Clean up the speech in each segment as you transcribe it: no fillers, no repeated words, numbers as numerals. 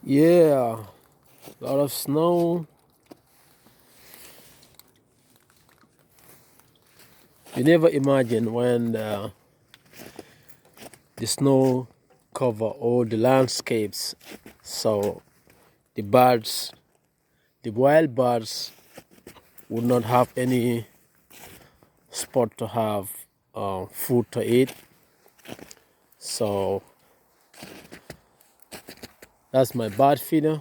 Yeah, a lot of snow. You never imagine when the snow cover all the landscapes, so the birds, the wild birds, would not have any spot to have food to eat. So that's my bird feeder.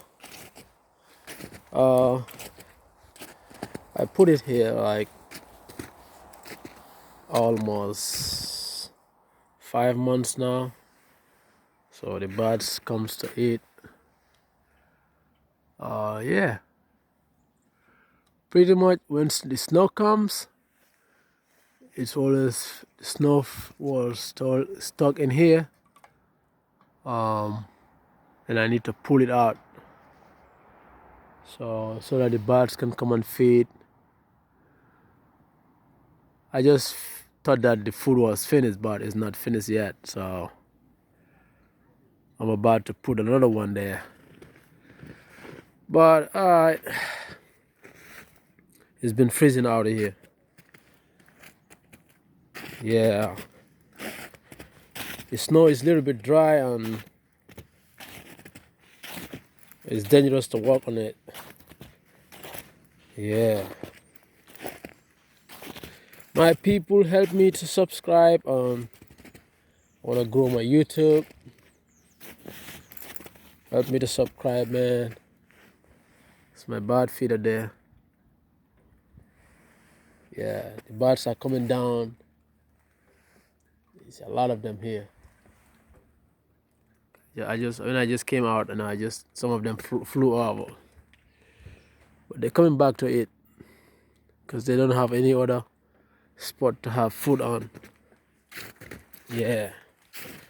Uh, I put it here like almost 5 months now. So the birds comes to eat. Yeah, pretty much when the snow comes, it's always the snow was stuck in here. And I need to pull it out so that the birds can come and feed. I just thought that the food was finished, but it's not finished yet. So I'm about to put another one there. But it's been freezing out here. Yeah, the snow is a little bit dry and it's dangerous to walk on it. Yeah. My people, help me to subscribe. I want to grow my YouTube. Help me to subscribe, man. It's my bird feeder there. Yeah, the birds are coming down. There's a lot of them here. Yeah, when I just came out and some of them flew over, but they're coming back to eat because they don't have any other spot to have food on. Yeah.